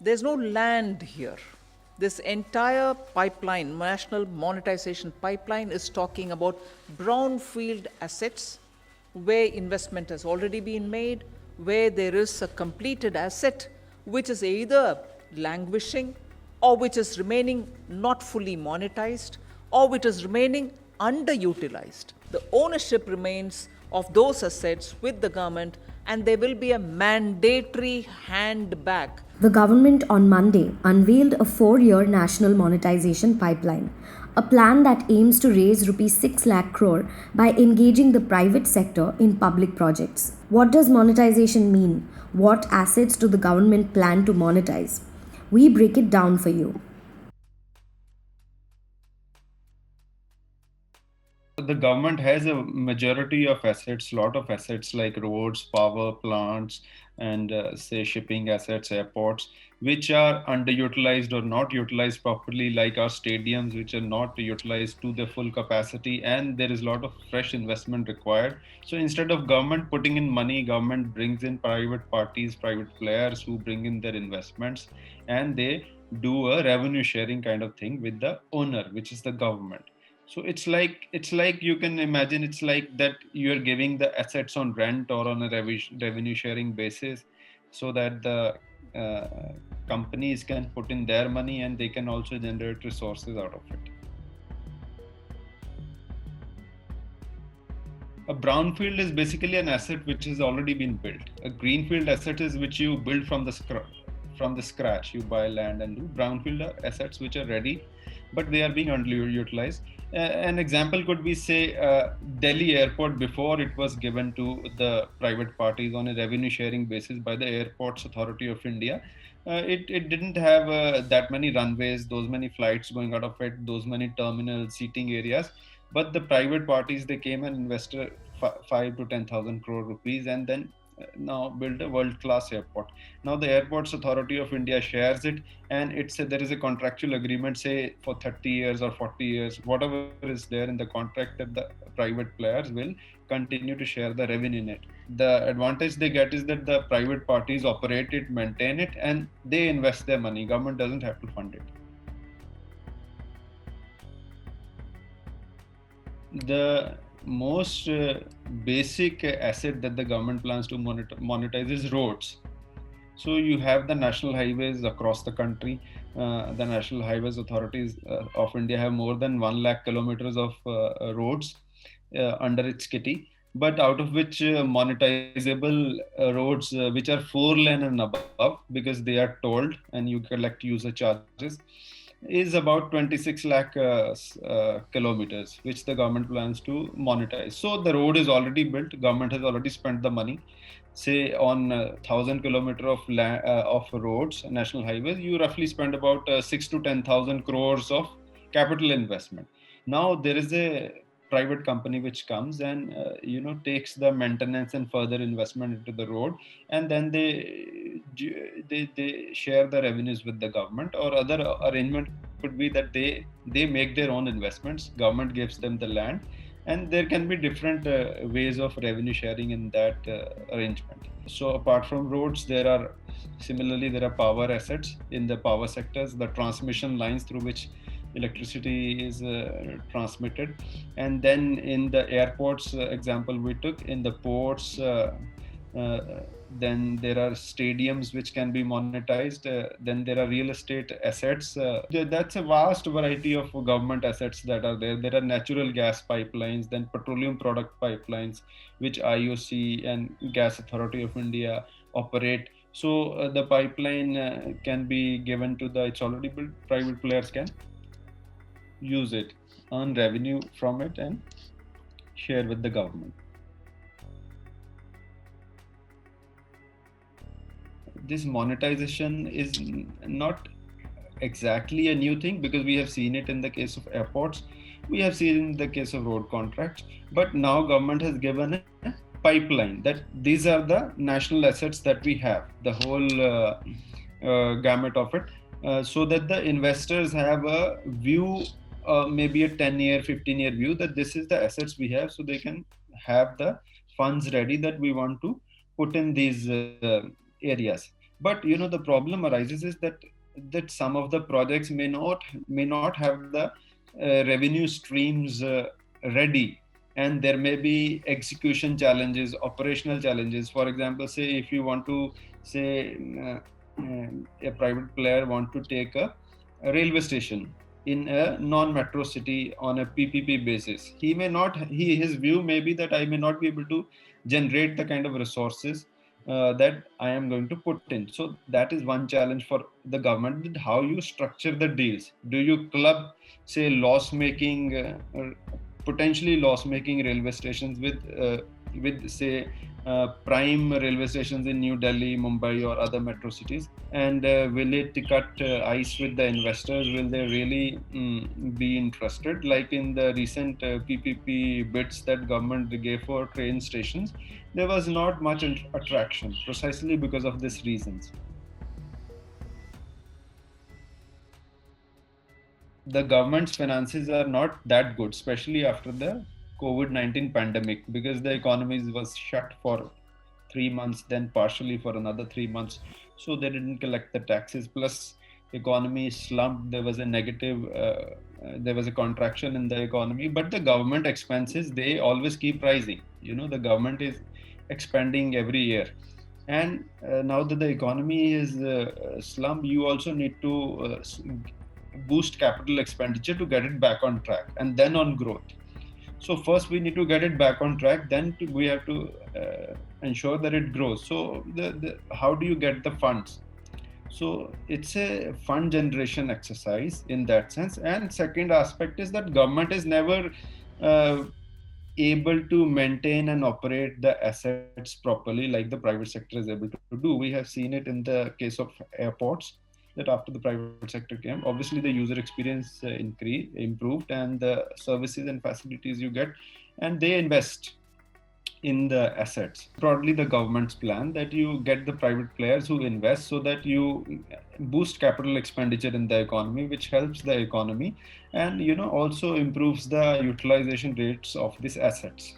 There's no land here. This entire pipeline, National Monetization Pipeline, is talking about brownfield assets where investment has already been made, where there is a completed asset which is either languishing or which is remaining not fully monetized or which is remaining underutilized. The ownership remains of those assets with the government, and there will be a mandatory hand back. The government on Monday unveiled a 4-year national monetization pipeline, a plan that aims to raise rupees 6 lakh crore by engaging the private sector in public projects. What does monetization mean? What assets do the government plan to monetize? We break it down for you. The government has a majority of assets, lot of assets like roads, power plants, and say shipping assets, airports, which are underutilized or not utilized properly, like our stadiums, which are not utilized to their full capacity, and there is a lot of fresh investment required. So instead of government putting in money, government brings in private parties, private players who bring in their investments, and they do a revenue sharing kind of thing with the owner, which is the government. So it's like you can imagine it's like that you're giving the assets on rent or on a revenue sharing basis, so that the companies can put in their money and they can also generate resources out of it. A brownfield is basically an asset which has already been built. A greenfield asset is which you build from the scratch. You buy land and do. Brownfield are assets which are ready, but they are being underutilized. An example could be, say, Delhi airport. Before it was given to the private parties on a revenue sharing basis by the Airports Authority of India. It didn't have that many runways, those many flights going out of it, those many terminals, seating areas. But the private parties, they came and invested 5 to 10,000 crore rupees, and then now build a world-class airport. Now the Airports Authority of India shares it, and there is a contractual agreement, say for 30 years or 40 years, whatever is there in the contract, that the private players will continue to share the revenue in it. The advantage they get is that the private parties operate it, maintain it, and they invest their money. Government doesn't have to fund it. The most basic asset that the government plans to monetize is roads. So you have the national highways across the country. The National Highways Authorities of India have more than 1 lakh kilometers of roads under its kitty, but out of which monetizable roads which are 4 lane and above, because they are tolled and you collect user charges, is about 26 lakh kilometers, which the government plans to monetize. So the road is already built. Government has already spent the money. Say on 1,000 kilometers of roads, national highways, you roughly spend about 6 to 10,000 crores of capital investment. Now there is a private company which comes and takes the maintenance and further investment into the road, and then they share the revenues with the government. Or other arrangement could be that they make their own investments, government gives them the land, and there can be different ways of revenue sharing in that arrangement. So apart from roads, there are power assets in the power sectors, the transmission lines through which electricity is transmitted. And then in the airports example we took, in the ports, then there are stadiums which can be monetized. Then there are real estate assets. That's a vast variety of government assets that are there. There are natural gas pipelines, then petroleum product pipelines, which IOC and Gas Authority of India operate. So the pipeline can be given to it's already built. Private players can use it, earn revenue from it, and share with the government. This monetization is not exactly a new thing, because we have seen it in the case of airports, we have seen it in the case of road contracts, but now government has given a pipeline that these are the national assets that we have, the whole gamut of it, so that the investors have a view, maybe a 10-year, 15-year view, that this is the assets we have, so they can have the funds ready that we want to put in these areas. But the problem arises is that some of the projects may not have the revenue streams ready, and there may be execution challenges, operational challenges. For example, say if you want to say a private player want to take a railway station in a non-metro city on a PPP basis, his view may be that I may not be able to generate the kind of resources that I am going to put in. So that is one challenge for the government: how you structure the deals. Do you club, say, potentially loss-making railway stations with say prime railway stations in New Delhi, Mumbai, or other metro cities? And will it cut ice with the investors? Will they really be interested? Like in the recent PPP bids that government gave for train stations, there was not much attraction, precisely because of these reasons. The government's finances are not that good, especially after the COVID-19 pandemic, because the economy was shut for 3 months, then partially for another 3 months. So they didn't collect the taxes. Plus, economy slumped. There was a there was a contraction in the economy. But the government expenses, they always keep rising. The government is expanding every year. And now that the economy is slumped, you also need to boost capital expenditure to get it back on track, and then on growth. So first we need to get it back on track, then we have to ensure that it grows. So how do you get the funds? So it's a fund generation exercise in that sense. And second aspect is that government is never able to maintain and operate the assets properly like the private sector is able to do. We have seen it in the case of airports, that after the private sector came, obviously the user experience improved, and the services and facilities you get, and they invest in the assets. Broadly, the government's plan that you get the private players who invest so that you boost capital expenditure in the economy, which helps the economy and also improves the utilization rates of these assets.